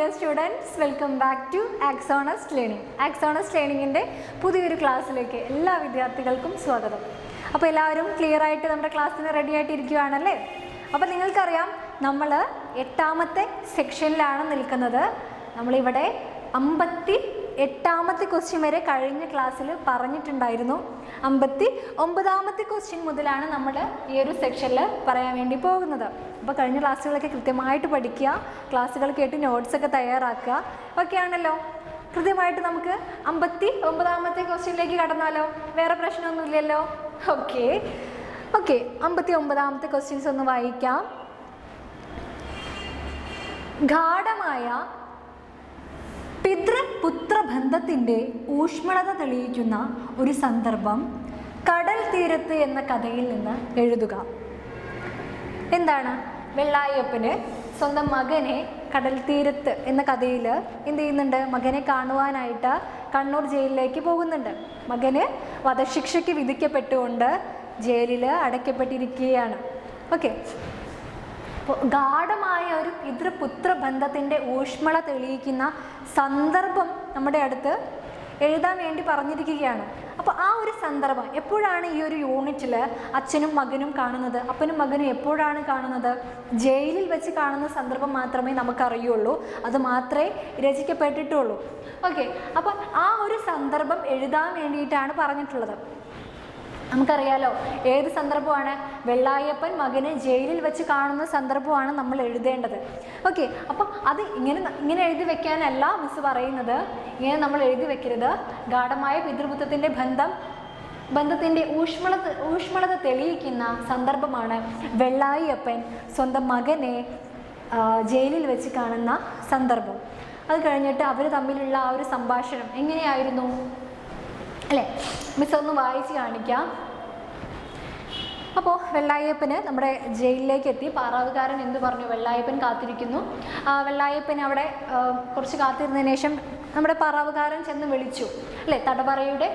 dear students, welcome back to Axonus Learning. Axonus Learning-ന്റെ പുതിയൊരു ക്ലാസ്സിലേക്ക് എല്ലാ വിദ്യാർത്ഥികൾക്കും സ്വാഗതം. അപ്പോൾ എല്ലാവരും ക്ലിയർ ആയിട്ട് നമ്മുടെ ക്ലാസ്സിന് റെഡി ആയിട്ട് ഇരിക്കുകയാണല്ലേ? അപ്പോൾ നിങ്ങൾക്കറിയാം നമ്മൾ 8ാമത്തെ സെക്ഷനിലാണ് നിൽക്കുന്നത്. നമ്മളിവിടെ 58ാമത്തെ ക്വസ്റ്റ്യൻ വരെ കഴിഞ്ഞ ക്ലാസ്സിൽ പറഞ്ഞിട്ടുണ്ടായിരുന്നു. 59ാമത്തെ ക്വസ്റ്റ്യൻ മുതലാണ് നമ്മൾ ഈ ഒരു സെക്ഷനിൽ പറയാൻ വേണ്ടി പോകുന്നത്. അപ്പോൾ കഴിഞ്ഞ ക്ലാസ്സുകളൊക്കെ കൃത്യമായിട്ട് പഠിക്കുക, ക്ലാസ്സുകൾ കേട്ട് നോട്ട്സൊക്കെ തയ്യാറാക്കുക. ഓക്കെ ആണല്ലോ? കൃത്യമായിട്ട് നമുക്ക് 59ാമത്തെ ക്വസ്റ്റ്യനിലേക്ക് കടന്നാലോ? വേറെ പ്രശ്നമൊന്നുമില്ലല്ലോ? ഓക്കെ 59ാമത്തെ ക്വസ്റ്റ്യൻസ് ഒന്ന് വായിക്കാം. ഗാഢമായ പിതൃപുത്ര ബന്ധത്തിൻ്റെ ഊഷ്മളത തെളിയിക്കുന്ന ഒരു സന്ദർഭം കടൽ തീരത്ത് എന്ന കഥയിൽ നിന്ന് എഴുതുക. എന്താണ്? വെള്ളായപ്പന് സ്വന്തം മകനെ കടൽ തീരത്ത് എന്ന കഥയിൽ എന്ത് ചെയ്യുന്നുണ്ട്? മകനെ കാണുവാനായിട്ട് കണ്ണൂർ ജയിലിലേക്ക് പോകുന്നുണ്ട്. മകന് വധശിക്ഷയ്ക്ക് വിധിക്കപ്പെട്ടുകൊണ്ട് ജയിലിൽ അടയ്ക്കപ്പെട്ടിരിക്കുകയാണ്. ഓക്കെ, അപ്പോൾ ഗാഢമായ ഒരു പിതൃപുത്ര ബന്ധത്തിൻ്റെ ഊഷ്മള തെളിയിക്കുന്ന സന്ദർഭം നമ്മുടെ അടുത്ത് എഴുതാൻ വേണ്ടി പറഞ്ഞിരിക്കുകയാണ്. അപ്പോൾ ആ ഒരു സന്ദർഭം എപ്പോഴാണ് ഈ ഒരു യൂണിറ്റിൽ അച്ഛനും മകനും കാണുന്നത്? അപ്പനും മകനും എപ്പോഴാണ് കാണുന്നത്? ജയിലിൽ വെച്ച് കാണുന്ന സന്ദർഭം മാത്രമേ നമുക്കറിയുള്ളൂ, അത് മാത്രമേ രചിക്കപ്പെട്ടിട്ടുള്ളൂ. ഓക്കെ, അപ്പോൾ ആ ഒരു സന്ദർഭം എഴുതാൻ വേണ്ടിയിട്ടാണ് പറഞ്ഞിട്ടുള്ളത്. നമുക്കറിയാലോ ഏത് സന്ദർഭമാണ്? വെള്ളായപ്പൻ മകനെ ജയിലിൽ വെച്ച് കാണുന്ന സന്ദർഭമാണ് നമ്മൾ എഴുതേണ്ടത്. ഓക്കെ, അപ്പം അത് ഇങ്ങനെ എഴുതി വെക്കാനല്ല മിസ് പറയുന്നത്. നമ്മൾ എഴുതി വെക്കരുത്. ഗാഢമായ പിതൃപുത്രത്തിൻ്റെ ബന്ധത്തിൻ്റെ ഊഷ്മളത തെളിയിക്കുന്ന സന്ദർഭമാണ് വെള്ളായപ്പൻ സ്വന്തം മകനെ ജയിലിൽ വെച്ച് കാണുന്ന സന്ദർഭം. അത് കഴിഞ്ഞിട്ട് അവർ തമ്മിലുള്ള ആ ഒരു സംഭാഷണം എങ്ങനെയായിരുന്നു അല്ലേ? മിസ് ഒന്ന് വായിച്ച് കാണിക്കാം. അപ്പോൾ വെള്ളായപ്പന് നമ്മുടെ ജയിലിലേക്ക് എത്തി. പാറാവുകാരൻ എന്ത് പറഞ്ഞു? വെള്ളായപ്പൻ കാത്തിരിക്കുന്നു. വെള്ളായപ്പൻ അവിടെ കുറച്ച് കാത്തിരുന്നതിന് ശേഷം നമ്മുടെ പാറാവുകാരൻ ചെന്ന് വിളിച്ചു അല്ലേ? തടവറയുടെ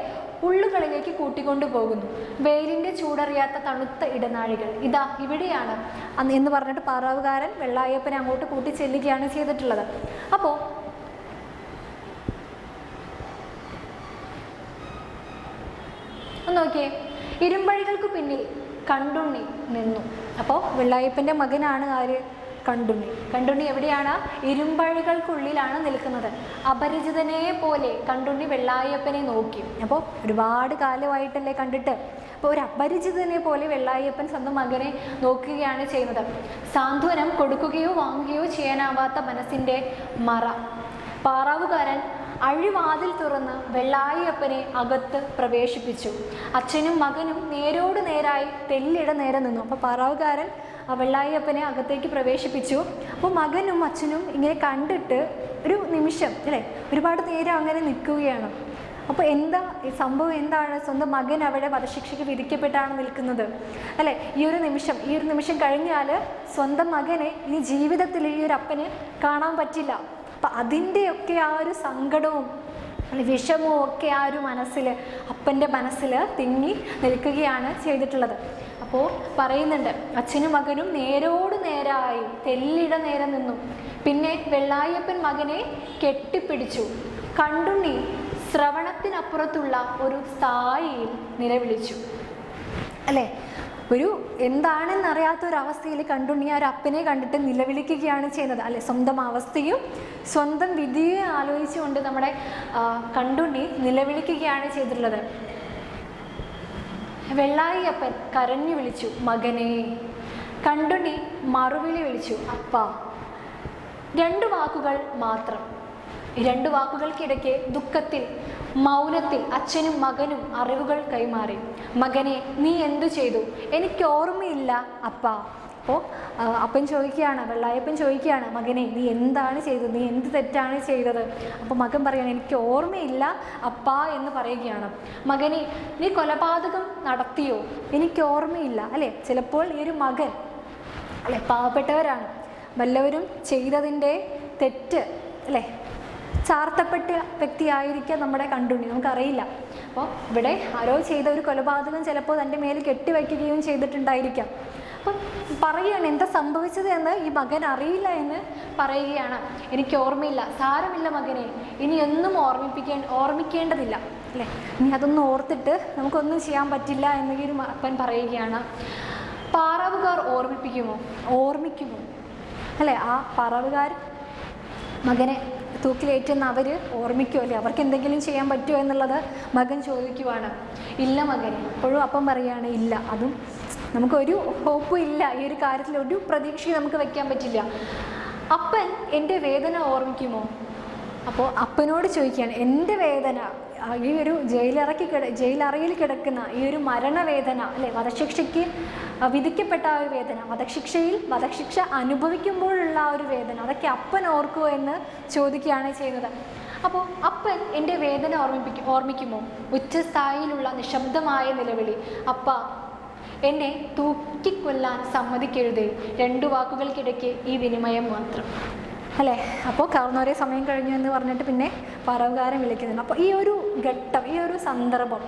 ഉള്ളുകളിലേക്ക് കൂട്ടിക്കൊണ്ടു പോകുന്നു. വെയിലിൻ്റെ ചൂടറിയാത്ത തണുത്ത ഇടനാഴികൾ ഇതാ ഇവിടെയാണ് എന്ന് പറഞ്ഞിട്ട് പാറാവുകാരൻ വെള്ളായപ്പനെ അങ്ങോട്ട് കൂട്ടി ചെല്ലുകയാണ് ചെയ്തിട്ടുള്ളത്. അപ്പോൾ നോക്കിയേ, ഇരുമ്പഴികൾക്ക് പിന്നിൽ കണ്ടുണ്ണി നിന്നു. അപ്പോൾ വെള്ളായപ്പൻ്റെ മകനാണ് ആര്? കണ്ടുണ്ണി. കണ്ടുണ്ണി എവിടെയാണ്? ഇരുമ്പഴികൾക്കുള്ളിലാണ് നിൽക്കുന്നത്. അപരിചിതനെ പോലെ കണ്ടുണ്ണി വെള്ളായപ്പനെ നോക്കി. അപ്പോൾ ഒരുപാട് കാലമായിട്ടല്ലേ കണ്ടിട്ട്. അപ്പോൾ ഒരു അപരിചിതനെ പോലെ വെള്ളായപ്പൻ സ്വന്തം മകനെ നോക്കുകയാണ് ചെയ്യുന്നത്. സാന്ത്വനം കൊടുക്കുകയോ വാങ്ങുകയോ ചെയ്യാനാവാത്ത മനസ്സിൻ്റെ മറ. പാറാവുകാരൻ അഴിവാതിൽ തുറന്ന് വെള്ളായപ്പനെ അകത്ത് പ്രവേശിപ്പിച്ചു. അച്ഛനും മകനും നേരോട് നേരായി തെല്ലിട നേരെ നിന്നു. അപ്പോൾ പാറാവുകാരൻ വെള്ളായപ്പനെ അകത്തേക്ക് പ്രവേശിപ്പിച്ചു. അപ്പോൾ മകനും അച്ഛനും ഇങ്ങനെ കണ്ടിട്ട് ഒരു നിമിഷം അല്ലേ, ഒരുപാട് നേരം അങ്ങനെ നിൽക്കുകയാണ്. അപ്പോൾ എന്താ സംഭവം? എന്താണ്? സ്വന്തം മകൻ അവിടെ വധശിക്ഷയ്ക്ക് വിധിക്കപ്പെട്ടാണ് നിൽക്കുന്നത് അല്ലേ? ഈ ഒരു നിമിഷം കഴിഞ്ഞാൽ സ്വന്തം മകനെ ഇനി ജീവിതത്തിൽ ഈ ഒരു അപ്പന് കാണാൻ പറ്റില്ല. അപ്പം അതിൻ്റെയൊക്കെ ആ ഒരു സങ്കടവും വിഷമവും ഒക്കെ ആ ഒരു അപ്പൻ്റെ മനസ്സിൽ തിങ്ങി നിൽക്കുകയാണ് ചെയ്തിട്ടുള്ളത്. അപ്പോൾ പറയുന്നുണ്ട്, അച്ഛനും മകനും നേരോട് നേരായി തെല്ലിട നേരെ നിന്നു. പിന്നെ വെള്ളായപ്പൻ മകനെ കെട്ടിപ്പിടിച്ചു. കണ്ടുണ്ണി ശ്രവണത്തിനപ്പുറത്തുള്ള ഒരു സ്ഥായിയിൽ നിലവിളിച്ചു അല്ലേ? ഒരു എന്താണെന്നറിയാത്ത ഒരവസ്ഥയിൽ കണ്ടുണ്ണി ആ ഒരു അപ്പനെ കണ്ടിട്ട് നിലവിളിക്കുകയാണ് ചെയ്യുന്നത് അല്ലെ? സ്വന്തം അവസ്ഥയും സ്വന്തം വിധിയും ആലോചിച്ചുകൊണ്ട് നമ്മുടെ കണ്ടുണ്ണി നിലവിളിക്കുകയാണ് ചെയ്തിട്ടുള്ളത്. വെള്ളായപ്പൻ കരഞ്ഞു വിളിച്ചു മകനെ. കണ്ടുണ്ണി മറുവിളി വിളിച്ചു അപ്പ. 2 വാക്കുകൾ മാത്രം. 2 വാക്കുകൾക്കിടയ്ക്ക് ദുഃഖത്തിൽ മൗനത്തിൽ അച്ഛനും മകനും അറിവുകൾ കൈമാറി. മകനെ, നീ എന്തു ചെയ്തു? എനിക്ക് ഓർമ്മയില്ല അപ്പ. അപ്പോൾ അപ്പൻ ചോദിക്കുകയാണ്, വെള്ളായപ്പൻ ചോദിക്കുകയാണ്, മകനെ നീ എന്താണ് ചെയ്തത്? നീ എന്ത് തെറ്റാണ് ചെയ്തത്? അപ്പോൾ മകൻ പറയാണ്, എനിക്ക് ഓർമ്മയില്ല അപ്പ എന്ന് പറയുകയാണ്. മകനെ, നീ കൊലപാതകം നടത്തിയോ? എനിക്ക് ഓർമ്മയില്ല അല്ലേ? ചിലപ്പോൾ ഈ ഒരു മകൻ അല്ലെ പാവപ്പെട്ടവരാണ്, വല്ലവരും ചെയ്തതിൻ്റെ തെറ്റ് അല്ലേ ചാർത്തപ്പെട്ട വ്യക്തിയായിരിക്കാം നമ്മുടെ കണ്ടുണ്ണി, നമുക്കറിയില്ല. അപ്പോൾ ഇവിടെ ആരോ ചെയ്ത ഒരു കൊലപാതകം ചിലപ്പോൾ തൻ്റെ മേൽ കെട്ടിവയ്ക്കുകയും ചെയ്തിട്ടുണ്ടായിരിക്കാം. അപ്പം പറയുകയാണ് എന്താ സംഭവിച്ചത് എന്ന് ഈ മകൻ അറിയില്ല എന്ന് പറയുകയാണ്. എനിക്ക് ഓർമ്മയില്ല, സാരമില്ല മകനെ, ഇനി ഒന്നും ഓർമ്മിക്കേണ്ടതില്ല അല്ലേ, ഇനി അതൊന്നും ഓർത്തിട്ട് നമുക്കൊന്നും ചെയ്യാൻ പറ്റില്ല എന്ന് ഈ ഒരു അപ്പൻ പറയുകയാണ്. പാറാവുകാർ ഓർമ്മിക്കുമോ അല്ലേ? ആ പാറാവുകാർ മകനെ തൂക്കിലേറ്റുന്ന അവർ ഓർമ്മിക്കുമല്ലേ, അവർക്ക് എന്തെങ്കിലും ചെയ്യാൻ പറ്റുമോ എന്നുള്ളത് മകൻ ചോദിക്കുവാണ്. ഇല്ല മകനെ. അപ്പോഴും അപ്പം പറയുകയാണ് ഇല്ല, അതും നമുക്കൊരു ഹോപ്പും ഇല്ല, ഈ ഒരു കാര്യത്തിൽ ഒരു പ്രതീക്ഷയും നമുക്ക് വയ്ക്കാൻ പറ്റില്ല. അപ്പൻ എൻ്റെ വേദന ഓർമ്മിക്കുമോ? അപ്പോൾ അപ്പനോട് ചോദിക്കുകയാണ്, എൻ്റെ വേദന, ഈ ഒരു ജയിലറയിൽ കിടക്കുന്ന ഈ ഒരു മരണവേദന അല്ലേ, വധശിക്ഷയ്ക്ക് വിധിക്കപ്പെട്ട ആ ഒരു വേദന, വധശിക്ഷ അനുഭവിക്കുമ്പോഴുള്ള ആ ഒരു വേദന, അതൊക്കെ അപ്പൻ ഓർക്കുമോ എന്ന് ചോദിക്കുകയാണ് ചെയ്യുന്നത്. അപ്പോൾ അപ്പൻ എൻ്റെ വേദന ഓർമ്മിക്കുമോ? ഉച്ചസ്ഥായിലുള്ള നിശബ്ദമായ നിലവിളി, അപ്പ എന്നെ തൂക്കിക്കൊല്ലാൻ സമ്മതിക്കരുതേ, 2 വാക്കുകൾക്കിടയ്ക്ക് ഈ വിനിമയം മാത്രം അല്ലേ. അപ്പോൾ കാർന്നോരെ സമയം കഴിഞ്ഞു എന്ന് പറഞ്ഞിട്ട് പിന്നെ പറവുകാരൻ വിളിക്കുന്നുണ്ട്. അപ്പോൾ ഈ ഒരു ഘട്ടം, ഈ ഒരു സന്ദർഭം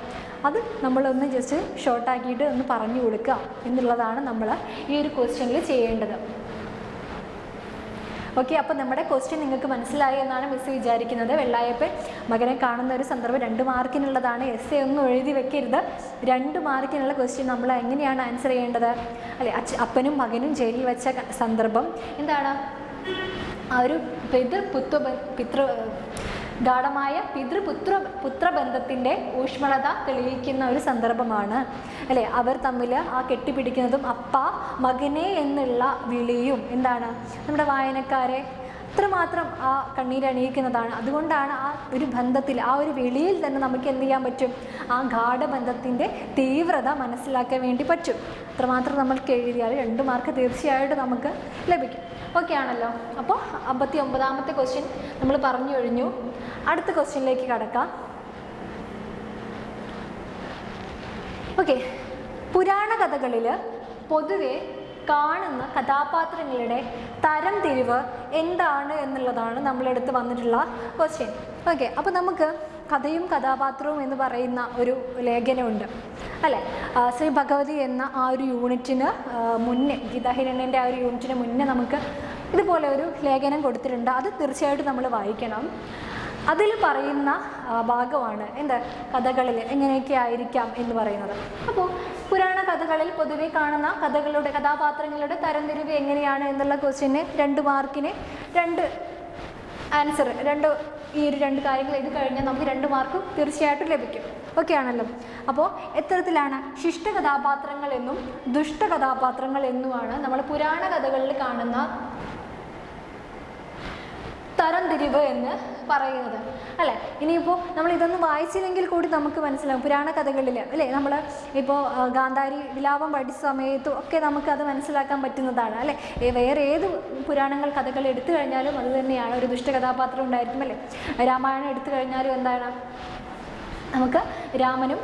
അത് നമ്മളൊന്ന് ജസ്റ്റ് ഷോർട്ടാക്കിയിട്ട് ഒന്ന് പറഞ്ഞു കൊടുക്കുക എന്നുള്ളതാണ് നമ്മൾ ഈ ഒരു ക്വസ്റ്റ്യനിൽ ചെയ്യേണ്ടത്. ഓക്കെ, അപ്പോൾ നമ്മുടെ ക്വസ്റ്റ്യൻ നിങ്ങൾക്ക് മനസ്സിലായി എന്നാണ് മിസ് വിചാരിക്കുന്നത്. വെള്ളായപ്പൻ മകനെ കാണുന്ന ഒരു സന്ദർഭം 2 മാർക്കിനുള്ളതാണ്. എസ്സേ ഒന്നും എഴുതി വെക്കരുത്. 2 മാർക്കിനുള്ള ക്വസ്റ്റ്യൻ നമ്മൾ എങ്ങനെയാണ് ആൻസർ ചെയ്യേണ്ടത് അല്ലേ? അപ്പനും മകനും ജയിലിൽ വെച്ച സന്ദർഭം എന്താണ്? ആ ഒരു ഗാഢമായ പുത്രബന്ധത്തിൻ്റെ ഊഷ്മളത തെളിയിക്കുന്ന ഒരു സന്ദർഭമാണ് അല്ലേ? അവർ തമ്മിൽ ആ കെട്ടിപ്പിടിക്കുന്നതും അപ്പ മകനെ എന്നുള്ള വിളിയും എന്താണ് നമ്മുടെ വായനക്കാരെ അത്രമാത്രം ആ കണ്ണീരണിയിക്കുന്നതാണ്. അതുകൊണ്ടാണ് ആ ഒരു ബന്ധത്തിൽ, ആ ഒരു വിളിയിൽ തന്നെ നമുക്ക് എന്ത് ചെയ്യാൻ പറ്റും? ആ ഗാഢബന്ധത്തിൻ്റെ തീവ്രത മനസ്സിലാക്കാൻ വേണ്ടി പറ്റും. അത്രമാത്രം നമ്മൾക്ക് എഴുതിയാൽ 2 മാർക്ക് തീർച്ചയായിട്ടും നമുക്ക് ലഭിക്കും. ഓക്കെ ആണല്ലോ? അപ്പോൾ 59ാമത്തെ ക്വസ്റ്റ്യൻ നമ്മൾ പറഞ്ഞു കഴിഞ്ഞു. അടുത്ത ക്വസ്റ്റ്യനിലേക്ക് കടക്കാം. ഓക്കെ, പുരാണ കഥകളിൽ പൊതുവെ കാണുന്ന കഥാപാത്രങ്ങളുടെ തരംതിരിവ് എന്താണ് എന്നുള്ളതാണ് നമ്മളെടുത്ത് വന്നിട്ടുള്ള ക്വസ്റ്റ്യൻ. ഓക്കെ, അപ്പോൾ നമുക്ക് കഥയും കഥാപാത്രവും എന്ന് പറയുന്ന ഒരു ലേഖനമുണ്ട് അല്ലേ? ശ്രീ ഭഗവതി എന്ന ആ ഒരു യൂണിറ്റിന് മുന്നേ, ഗീതാഹിരണ്യൻ്റെ ആ ഒരു യൂണിറ്റിന് മുന്നേ നമുക്ക് ഇതുപോലെ ഒരു ലേഖനം കൊടുത്തിട്ടുണ്ട്. അത് തീർച്ചയായിട്ടും നമ്മൾ വായിക്കണം. അതിൽ പറയുന്ന ഭാഗമാണ് എന്ത്, കഥകളിൽ എങ്ങനെയൊക്കെ ആയിരിക്കാം എന്ന് പറയുന്നത്. അപ്പോൾ പുരാണ കഥകളിൽ പൊതുവെ കാണുന്ന കഥാപാത്രങ്ങളുടെ തരംതിരിവ് എങ്ങനെയാണ് എന്നുള്ള ക്വസ്റ്റ്യന് 2 മാർക്കിന് 2 ആൻസർ, ഈ ഒരു 2 കാര്യങ്ങൾ എഴുതി കഴിഞ്ഞാൽ നമുക്ക് 2 മാർക്കും തീർച്ചയായിട്ടും ലഭിക്കും. ഓക്കെ ആണല്ലോ? അപ്പോൾ എത്തരത്തിലാണ് ശിഷ്ടകഥാപാത്രങ്ങൾ എന്നും ദുഷ്ടകഥാപാത്രങ്ങൾ എന്നുമാണ് നമ്മൾ പുരാണ കഥകളിൽ കാണുന്ന തരംതിരിവ് എന്ന് പറയുന്നത് അല്ലേ? ഇനിയിപ്പോൾ നമ്മൾ ഇതൊന്നും വായിച്ചില്ലെങ്കിൽ കൂടി നമുക്ക് മനസ്സിലാവും പുരാണ കഥകളിൽ അല്ലേ? നമ്മൾ ഇപ്പോൾ ഗാന്ധാരി വിലാപം പഠിച്ച സമയത്തും ഒക്കെ നമുക്കത് മനസ്സിലാക്കാൻ പറ്റുന്നതാണ് അല്ലേ? വേറെ ഏത് പുരാണങ്ങൾ കഥകൾ എടുത്തു കഴിഞ്ഞാലും അത് തന്നെയാണ്, ഒരു ദുഷ്ടകഥാപാത്രം ഉണ്ടായിരിക്കും അല്ലേ? രാമായണം എടുത്തു കഴിഞ്ഞാലും എന്താണ്, നമുക്ക് രാമനും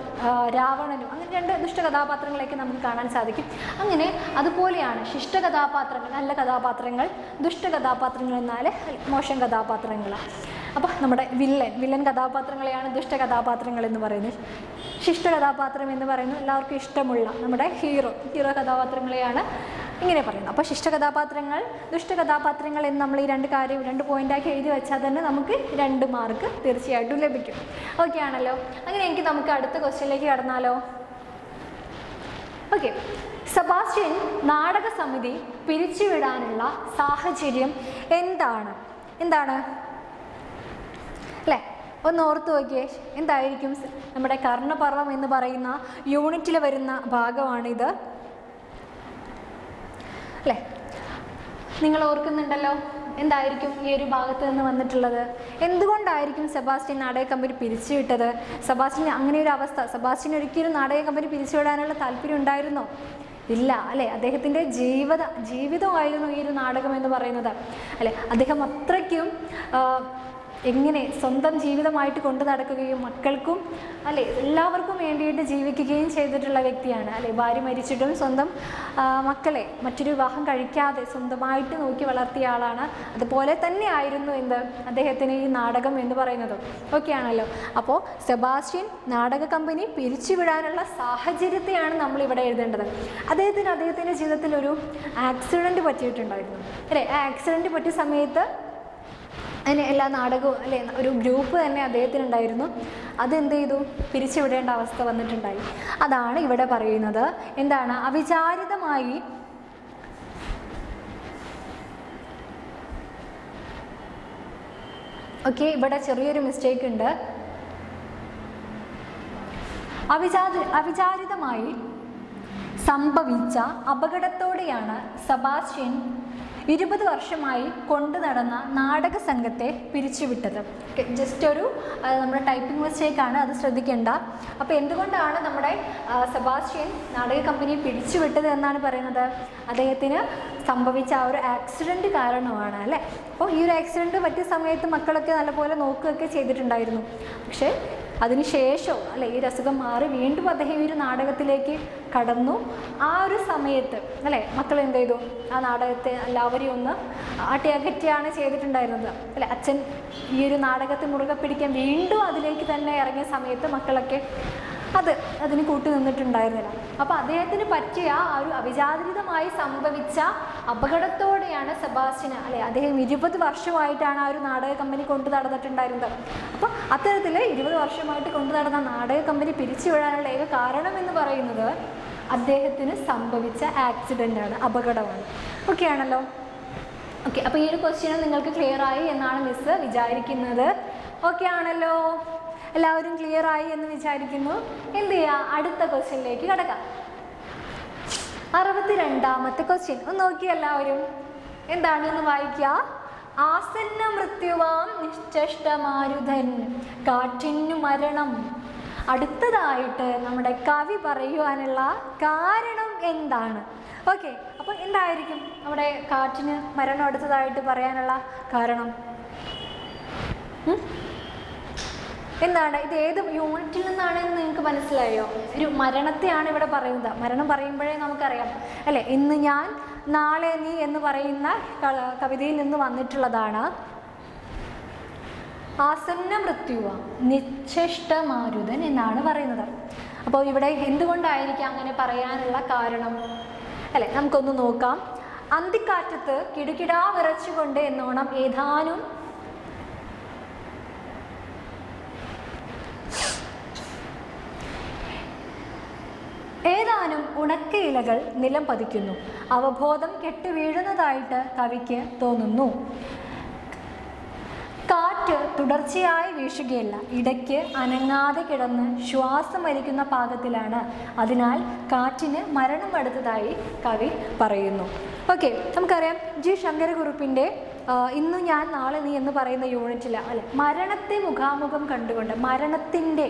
രാവണനും അങ്ങനെ 2 ദുഷ്ടകഥാപാത്രങ്ങളെയൊക്കെ നമുക്ക് കാണാൻ സാധിക്കും. അങ്ങനെ അതുപോലെയാണ് ശിഷ്ടകഥാപാത്രങ്ങൾ, നല്ല കഥാപാത്രങ്ങൾ, ദുഷ്ടകഥാപാത്രങ്ങൾ എന്നാൽ മോശം കഥാപാത്രങ്ങളാണ്. അപ്പോൾ നമ്മുടെ വില്ലൻ കഥാപാത്രങ്ങളെയാണ് ദുഷ്ടകഥാപാത്രങ്ങൾ എന്ന് പറയുന്നത്. ശിഷ്ടകഥാപാത്രം എന്ന് പറയുന്നത് എല്ലാവർക്കും ഇഷ്ടമുള്ള നമ്മുടെ ഹീറോ കഥാപാത്രങ്ങളെയാണ് ഇങ്ങനെ പറയുന്നത്. അപ്പോൾ ശിഷ്ടകഥാപാത്രങ്ങൾ, ദുഷ്ടകഥാപാത്രങ്ങൾ എന്ന് നമ്മൾ ഈ 2 പോയിൻ്റാക്കി എഴുതി വെച്ചാൽ തന്നെ നമുക്ക് 2 മാർക്ക് തീർച്ചയായിട്ടും ലഭിക്കും. ഓക്കെ ആണല്ലോ? അങ്ങനെ നമുക്ക് അടുത്ത ക്വസ്റ്റ്യനിലേക്ക് കടന്നാലോ? ഓക്കെ, സെബാസ്റ്റ്യൻ നാടക സമിതി പിരിച്ചുവിടാനുള്ള സാഹചര്യം എന്താണ് അല്ലേ? ഒന്ന് ഓർത്ത് നോക്കിയേ, എന്തായിരിക്കും? നമ്മുടെ കർണപർവം എന്ന് പറയുന്ന യൂണിറ്റിൽ വരുന്ന ഭാഗമാണിത് അല്ലേ? നിങ്ങൾ ഓർക്കുന്നുണ്ടല്ലോ, എന്തായിരിക്കും ഈ ഒരു ഭാഗത്ത് നിന്ന് വന്നിട്ടുള്ളത്? എന്തുകൊണ്ടായിരിക്കും സെബാസ്റ്റ്യൻ നാടക കമ്പനി പിരിച്ചുവിട്ടത്? സെബാസ്റ്റ്യൻ അങ്ങനെ ഒരു അവസ്ഥ, സെബാസ്റ്റ്യൻ ഒരിക്കലും നാടക കമ്പനി പിരിച്ചുവിടാനുള്ള താല്പര്യം ഉണ്ടായിരുന്നോ? ഇല്ല അല്ലേ? അദ്ദേഹത്തിൻ്റെ ജീവിതമായിരുന്നു ഈ ഒരു നാടകം എന്ന് പറയുന്നത് അല്ലേ? അദ്ദേഹം അത്രയ്ക്കും എങ്ങനെ സ്വന്തം ജീവിതമായിട്ട് കൊണ്ടു നടക്കുകയും മക്കൾക്കും അല്ലെ എല്ലാവർക്കും വേണ്ടിയിട്ട് ജീവിക്കുകയും ചെയ്തിട്ടുള്ള വ്യക്തിയാണ് അല്ലെ. ഭാര്യ മരിച്ചിട്ടും സ്വന്തം മക്കളെ മറ്റൊരു വിവാഹം കഴിക്കാതെ സ്വന്തമായിട്ട് നോക്കി വളർത്തിയ ആളാണ്. അതുപോലെ തന്നെ ആയിരുന്നു എന്ത് അദ്ദേഹത്തിന് ഈ നാടകം എന്ന് പറയുന്നതും ഒക്കെയാണല്ലോ. അപ്പോൾ സെബാസ്റ്റ്യൻ നാടക കമ്പനി പിരിച്ചുവിടാനുള്ള സാഹചര്യത്തെയാണ് നമ്മളിവിടെ എഴുതേണ്ടത്. അദ്ദേഹത്തിൻ്റെ ജീവിതത്തിൽ ഒരു ആക്സിഡൻറ്റ് പറ്റിയിട്ടുണ്ടായിരുന്നു അല്ലേ. ആ ആക്സിഡൻറ്റ് പറ്റിയ സമയത്ത് അതിന് എല്ലാ നാടകവും അല്ലെ ഒരു ഗ്രൂപ്പ് തന്നെ അദ്ദേഹത്തിനുണ്ടായിരുന്നു. അതെന്ത് ചെയ്തു, പിരിച്ചുവിടേണ്ട അവസ്ഥ വന്നിട്ടുണ്ടായി. അതാണ് ഇവിടെ പറയുന്നത്. എന്താണ്? അവിചാരിതമായി ഓക്കെ, ഇവിടെ ചെറിയൊരു മിസ്റ്റേക്ക് ഉണ്ട്. അവിചാരിതമായി സംഭവിച്ച അപകടത്തോടെയാണ് സെബാസ്റ്റ്യൻ 20 വർഷമായി കൊണ്ടു നടന്ന നാടക സംഘത്തെ പിരിച്ചുവിട്ടത്. ജസ്റ്റ് ഒരു നമ്മുടെ ടൈപ്പിംഗ് മിസ്റ്റേക്കാണ്, അത് ശ്രദ്ധിക്കേണ്ട. അപ്പോൾ എന്തുകൊണ്ടാണ് നമ്മുടെ സെബാസ്റ്റ്യൻ നാടക കമ്പനിയെ പിരിച്ചുവിട്ടത് എന്നാണ് പറയുന്നത്? അദ്ദേഹത്തിന് സംഭവിച്ച ആ ഒരു ആക്സിഡൻറ്റ് കാരണമാണ് അല്ലേ. അപ്പോൾ ഈ ഒരു ആക്സിഡൻറ്റ് പറ്റിയ സമയത്ത് മക്കളൊക്കെ നല്ലപോലെ നോക്കുകയൊക്കെ ചെയ്തിട്ടുണ്ടായിരുന്നു. പക്ഷേ അതിനുശേഷം അല്ലെ ഈ അസുഖം മാറി വീണ്ടും അദ്ദേഹം ഈ ഒരു നാടകത്തിലേക്ക് കടന്നു. ആ ഒരു സമയത്ത് അല്ലെ മക്കൾ എന്ത് ചെയ്തു, ആ നാടകത്തെ എല്ലാവരെയും ഒന്ന് ആട്ടിയകറ്റിയാണ് ചെയ്തിട്ടുണ്ടായിരുന്നത് അല്ലെ. അച്ഛൻ ഈ ഒരു നാടകത്തെ മുറുകെ പിടിക്കാൻ വീണ്ടും അതിലേക്ക് തന്നെ ഇറങ്ങിയ സമയത്ത് മക്കളൊക്കെ അതിന് കൂട്ടി നിന്നിട്ടുണ്ടായിരുന്നില്ല. അപ്പോൾ അദ്ദേഹത്തിന് പറ്റിയ ആ ഒരു അവിചാരിതമായി സംഭവിച്ച അപകടത്തോടെയാണ് സെബാസ്റ്റ്യന് അല്ലെ അദ്ദേഹം 20 വർഷമായിട്ടാണ് ആ ഒരു നാടക കമ്പനി കൊണ്ടു നടന്നിട്ടുണ്ടായിരുന്നത്. അപ്പോൾ അത്തരത്തിൽ 20 വർഷമായിട്ട് കൊണ്ടു നടന്ന നാടക കമ്പനി പിരിച്ചുവിടാനുള്ള ഏക കാരണം എന്ന് പറയുന്നത് അദ്ദേഹത്തിന് സംഭവിച്ച ആക്സിഡൻ്റാണ്, അപകടമാണ്. ഓക്കെ ആണല്ലോ. ഓക്കെ, അപ്പോൾ ഈ ഒരു ക്വസ്റ്റ്യൻ നിങ്ങൾക്ക് ക്ലിയർ ആയി എന്നാണ് മിസ് വിചാരിക്കുന്നത്. ഓക്കെ ആണല്ലോ, എല്ലാവരും ക്ലിയർ ആയി എന്ന് വിചാരിക്കുന്നു. എന്ത് ചെയ്യുക, അടുത്ത ക്വസ്റ്റ്യനിലേക്ക് കിടക്കാം. 62ാമത്തെ ക്വസ്റ്റ്യൻ ഒന്ന് നോക്കി എല്ലാവരും. എന്താണെന്ന് വായിക്കുക. ആസന്ന മൃത്യുവാം നിശ്ചഷ്ടമാരുധൻ കാറ്റിനു മരണം. അടുത്തതായിട്ട് നമ്മുടെ കവി പറയുവാനുള്ള കാരണം എന്താണ്? ഓക്കെ, അപ്പോൾ എന്തായിരിക്കും നമ്മുടെ കാറ്റിന് മരണം അടുത്തതായിട്ട് പറയാനുള്ള കാരണം? എന്താണ്? ഇത് ഏത് യൂണിറ്റിൽ നിന്നാണെന്ന് നിങ്ങൾക്ക് മനസ്സിലായോ? ഒരു മരണത്തെയാണ് ഇവിടെ പറയുന്നത്. മരണം പറയുമ്പോഴേ നമുക്കറിയാം അല്ലേ, ഇന്ന് ഞാൻ നാളെ നീ എന്ന് പറയുന്ന കവിതയിൽ നിന്ന് വന്നിട്ടുള്ളതാണ്. ആസന്ന മൃത്യുവ നിശ്ചഷ്ടമാരുതൻ എന്നാണ് പറയുന്നത്. അപ്പോൾ ഇവിടെ എന്തുകൊണ്ടായിരിക്കും അങ്ങനെ പറയാനുള്ള കാരണം അല്ലെ, നമുക്കൊന്ന് നോക്കാം. അന്തിക്കാറ്റത്ത് കിടുകിടാ വിറച്ചുകൊണ്ട് എന്നോണം ഏതാനും ഉണക്ക ഇലകൾ നിലം പതിക്കുന്നു. അവബോധം കെട്ടു വീഴുന്നതായിട്ട് കവിക്ക് തോന്നുന്നു. കാറ്റ് തുടർച്ചയായി വീശുകയല്ല, ഇടയ്ക്ക് അനങ്ങാതെ കിടന്ന് ശ്വാസം വലിക്കുന്ന പാകത്തിലാണ്. അതിനാൽ കാറ്റിന് മരണം അടുത്തതായി കവി പറയുന്നു. ഓക്കെ, നമുക്കറിയാം ജി ശങ്കരക്കുറുപ്പിൻ്റെ ഇന്നു ഞാൻ നാളെ നീ എന്ന് പറയുന്ന യൂണിറ്റിൽ അല്ലെ മരണത്തെ മുഖാമുഖം കണ്ടുകൊണ്ട് മരണത്തിൻ്റെ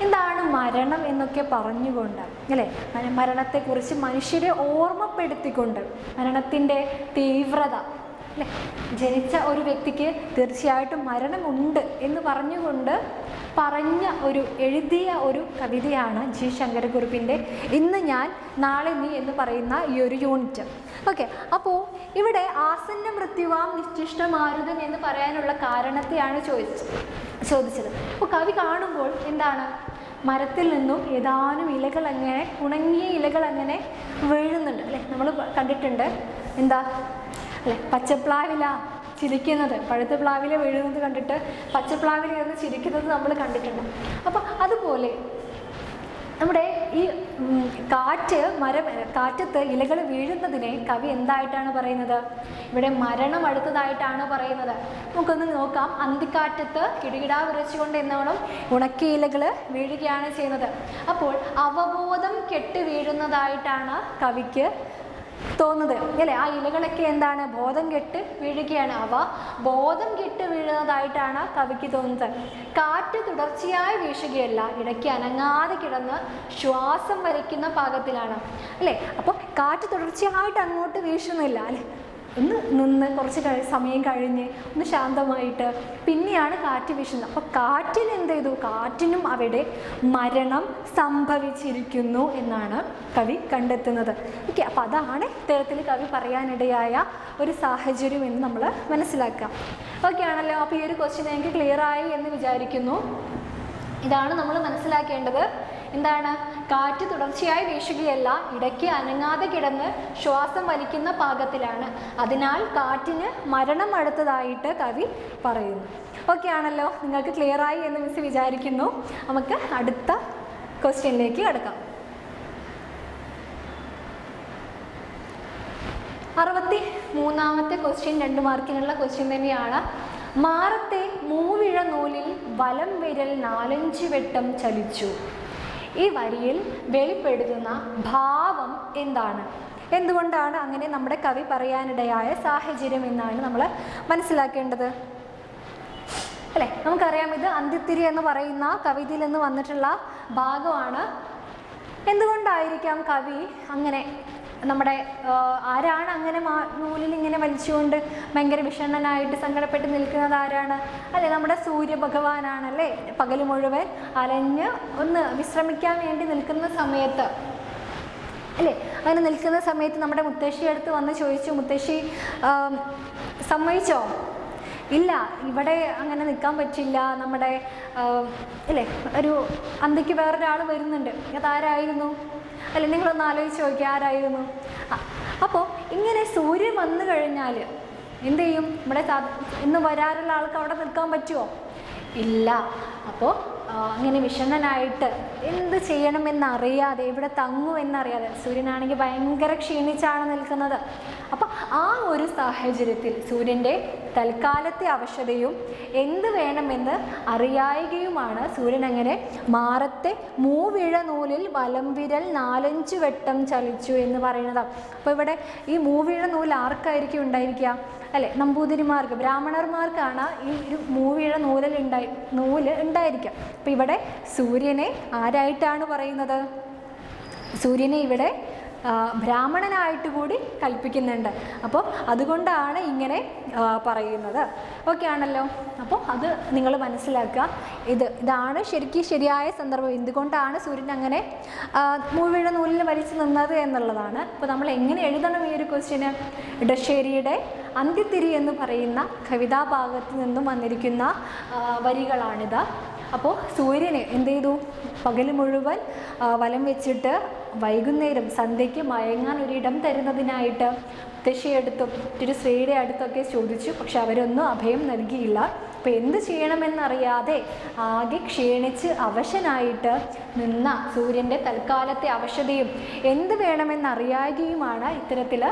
എന്താണ് മരണം എന്നൊക്കെ പറഞ്ഞുകൊണ്ട് അല്ലേ മരണത്തെക്കുറിച്ച് മനുഷ്യരെ ഓർമ്മപ്പെടുത്തിക്കൊണ്ട് മരണത്തിൻ്റെ തീവ്രത അല്ലേ ജനിച്ച ഒരു വ്യക്തിക്ക് തീർച്ചയായിട്ടും മരണമുണ്ട് എന്ന് പറഞ്ഞുകൊണ്ട് എഴുതിയ ഒരു കവിതയാണ് ജി ശങ്കരക്കുറുപ്പിൻ്റെ ഇന്ന് ഞാൻ നാളെ നീ എന്ന് പറയുന്ന ഈ ഒരു യൂണിറ്റ്. ഓക്കെ, അപ്പോൾ ഇവിടെ ആസന്ന മൃത്യുവാം നിശ്ചിഷ്ടമാരുതൻ എന്ന് പറയാനുള്ള കാരണത്തെയാണ് ചോദിച്ചത്. അപ്പോൾ കവി കാണുമ്പോൾ എന്താണ്, മരത്തിൽ നിന്നും ഏതാനും ഇലകൾ അങ്ങനെ ഉണങ്ങിയ ഇലകൾ അങ്ങനെ വീഴുന്നുണ്ട് അല്ലേ, നമ്മൾ കണ്ടിട്ടുണ്ട്. എന്താ അല്ലെ, പച്ചപ്ലാവില ചിരിക്കുന്നത്, പഴുത്ത പ്ലാവില വീഴുന്നത് കണ്ടിട്ട് പച്ചപ്ലാവില ഇരുന്ന് ചിരിക്കുന്നത് നമ്മൾ കണ്ടിട്ടുണ്ട്. അപ്പോൾ അതുപോലെ നമ്മുടെ ഈ കാറ്റത്ത് ഇലകൾ വീഴുന്നതിനെ കവി എന്തായിട്ടാണ് പറയുന്നത്, ഇവിടെ മരണം അടുത്തതായിട്ടാണ് പറയുന്നത്. നമുക്കൊന്ന് നോക്കാം. അന്തിക്കാറ്റത്ത് കിടുകിടാ വിറച്ചുകൊണ്ട് എന്നോണം ഉണക്കിയ ഇലകൾ വീഴുകയാണ് ചെയ്യുന്നത്. അപ്പോൾ അവബോധം കെട്ട് വീഴുന്നതായിട്ടാണ് കവിക്ക് തോന്നുന്നത് അല്ലേ. ആ ഇലകളൊക്കെ എന്താണ്, ബോധം കെട്ട് വീഴുകയാണ്. അവ ബോധം കെട്ട് വീഴുന്നതായിട്ടാണ് കവിക്ക് തോന്നുന്നത്. കാറ്റ് തുടർച്ചയായി വീശുകയല്ല, ഇടയ്ക്ക് അനങ്ങാതെ കിടന്ന് ശ്വാസം വലിക്കുന്ന പാകത്തിലാണ് അല്ലേ. അപ്പോൾ കാറ്റ് തുടർച്ചയായിട്ട് അങ്ങോട്ട് വീശുന്നില്ല അല്ലേ, ഒന്ന് നിന്ന് കുറച്ച് സമയം കഴിഞ്ഞ് ഒന്ന് ശാന്തമായിട്ട് പിന്നെയാണ് കാറ്റ് വീശുന്നത്. അപ്പോൾ കാറ്റിന് എന്ത് ചെയ്തു? കാറ്റിനും അവിടെ മരണം സംഭവിച്ചിരിക്കുന്നു എന്നാണ് കവി കണ്ടെത്തുന്നത്. ഓക്കെ, അപ്പോൾ അതാണ് ഇത്തരത്തിൽ കവി പറയാനിടയായ ഒരു സാഹചര്യം എന്ന് നമ്മൾ മനസ്സിലാക്കാം. ഓക്കെ ആണല്ലോ. അപ്പോൾ ഈ ഒരു ക്വസ്റ്റ്യൻ എനിക്ക് ക്ലിയർ ആയി എന്ന് വിചാരിക്കുന്നു. ഇതാണ് നമ്മൾ മനസ്സിലാക്കേണ്ടത്. എന്താണ്? കാറ്റ് തുടർച്ചയായി വീശുകയല്ല, ഇടയ്ക്ക് അനങ്ങാതെ കിടന്ന് ശ്വാസം വലിക്കുന്ന പാകത്തിലാണ്. അതിനാൽ കാറ്റിന് മരണം അടുത്തതായിട്ട് കവി പറയുന്നു. ഓക്കെ ആണല്ലോ. നിങ്ങൾക്ക് ക്ലിയർ ആയി എന്ന് മിസ് വിചാരിക്കുന്നു. നമുക്ക് അടുത്ത ക്വസ്റ്റ്യനിലേക്ക് കടക്കാം. 63ാമത്തെ ക്വസ്റ്റ്യൻ 2 മാർക്കിനുള്ള ക്വസ്റ്റ്യൻ തന്നെയാണ്. മാറത്തെ മൂവിഴ നൂലിൽ വലം വിരൽ 4-5 വട്ടം ചലിച്ചു. ഈ വരിയിൽ വെളിപ്പെടുത്തുന്ന ഭാവം എന്താണ്? എന്തുകൊണ്ടാണ് അങ്ങനെ നമ്മുടെ കവി പറയാനിടയായ സാഹചര്യം എന്നാണ് നമ്മൾ മനസ്സിലാക്കേണ്ടത്. അല്ലേ, നമുക്കറിയാം ഇത് അന്ത്യത്തിരി എന്ന് പറയുന്ന കവിതയിൽ നിന്ന് വന്നിട്ടുള്ള ഭാഗമാണ്. എന്തുകൊണ്ടായിരിക്കാം കവി അങ്ങനെ നമ്മുടെ ആരാണ് അങ്ങനെ നൂലിൽ ഇങ്ങനെ വലിച്ചുകൊണ്ട് ഭയങ്കര വിഷണ്ണനായിട്ട് സങ്കടപ്പെട്ട് നിൽക്കുന്നത് ആരാണ്? അല്ലേ, നമ്മുടെ സൂര്യഭഗവാനാണല്ലേ. പകൽ മുഴുവൻ അലഞ്ഞ് ഒന്ന് വിശ്രമിക്കാൻ വേണ്ടി നിൽക്കുന്ന സമയത്ത് അല്ലേ, അങ്ങനെ നിൽക്കുന്ന സമയത്ത് നമ്മുടെ മുത്തശ്ശി അടുത്ത് വന്ന് ചോദിച്ചു, മുത്തശ്ശി സമ്മതിച്ചോ? ഇല്ല, ഇവിടെ അങ്ങനെ നിൽക്കാൻ പറ്റില്ല, നമ്മുടെ അല്ലേ ഒരു അന്തിക്ക് വേറൊരാൾ വരുന്നുണ്ട്. അതാരായിരുന്നു? അല്ലെ, നിങ്ങളൊന്ന് ആലോചിച്ച് നോക്കിയാൽ ആരായിരുന്നു? അപ്പോൾ ഇങ്ങനെ സൂര്യൻ വന്നു കഴിഞ്ഞാൽ എന്ത് ചെയ്യും? നമ്മുടെ ഇന്ന് വരാറുള്ള ആൾക്ക് അവിടെ നിൽക്കാൻ പറ്റുമോ? ഇല്ല. അപ്പോൾ അങ്ങനെ വിഷണ്ണനായിട്ട് എന്ത് ചെയ്യണമെന്നറിയാതെ, ഇവിടെ തങ്ങുമെന്നറിയാതെ, സൂര്യനാണെങ്കിൽ ഭയങ്കര ക്ഷീണിച്ചാണ് നിൽക്കുന്നത്. അപ്പോൾ ആ ഒരു സാഹചര്യത്തിൽ സൂര്യൻ്റെ തൽക്കാലത്തെ അവശതയും എന്ത് വേണമെന്ന് അറിയായികയുമാണ് സൂര്യൻ അങ്ങനെ മാറത്തെ മൂവിഴ നൂലിൽ വലം വിരൽ 4-5 വട്ടം ചലിച്ചു എന്ന് പറയുന്നത്. അപ്പോൾ ഇവിടെ ഈ മൂവിഴ നൂൽ ആർക്കായിരിക്കും ഉണ്ടായിരിക്കുക? അല്ലേ, നമ്പൂതിരിമാർക്ക്, ബ്രാഹ്മണർമാർക്കാണ് ഈ ഒരു മൂവിഴ നൂല് ഉണ്ടായിരിക്കുക. അപ്പോൾ ഇവിടെ സൂര്യനെ ആരായിട്ടാണ് പറയുന്നത്? സൂര്യനെ ഇവിടെ ബ്രാഹ്മണനായിട്ട് കൂടി കൽപ്പിക്കുന്നുണ്ട്. അപ്പോൾ അതുകൊണ്ടാണ് ഇങ്ങനെ പറയുന്നത്. ഓക്കെ ആണല്ലോ. അപ്പോൾ അത് നിങ്ങൾ മനസ്സിലാക്കുക. ഇതാണ് ശരിയായ സന്ദർഭം. എന്തുകൊണ്ടാണ് സൂര്യൻ അങ്ങനെ മൂവിഴ നൂലിൽ വലിച്ചു നിന്നത് എന്നുള്ളതാണ്. അപ്പോൾ നമ്മൾ എങ്ങനെ എഴുതണം ഈ ഒരു ക്വസ്റ്റ്യന്? ഇടശ്ശേരിയുടെ അന്ത്യത്തിരി എന്ന് പറയുന്ന കവിതാഭാഗത്ത് നിന്നും വന്നിരിക്കുന്ന വരികളാണിത്. അപ്പോൾ സൂര്യന് എന്ത് ചെയ്തു? പകൽ മുഴുവൻ വലം വെച്ചിട്ട് വൈകുന്നേരം സന്ധ്യയ്ക്ക് മയങ്ങാൻ ഒരിടം തരുന്നതിനായിട്ട് മുത്തശ്ശിയെടുത്തും മറ്റൊരു സ്ത്രീയുടെ അടുത്തൊക്കെ ചോദിച്ചു. പക്ഷെ അവരൊന്നും അഭയം നൽകിയില്ല. അപ്പോൾ എന്ത് ചെയ്യണമെന്നറിയാതെ ആകെ ക്ഷീണിച്ച് അവശനായിട്ട് നിന്ന സൂര്യൻ്റെ തൽക്കാലത്തെ അവശതയും എന്ത് വേണമെന്നറിയാകുകയുമാണ് ഇത്തരത്തിൽ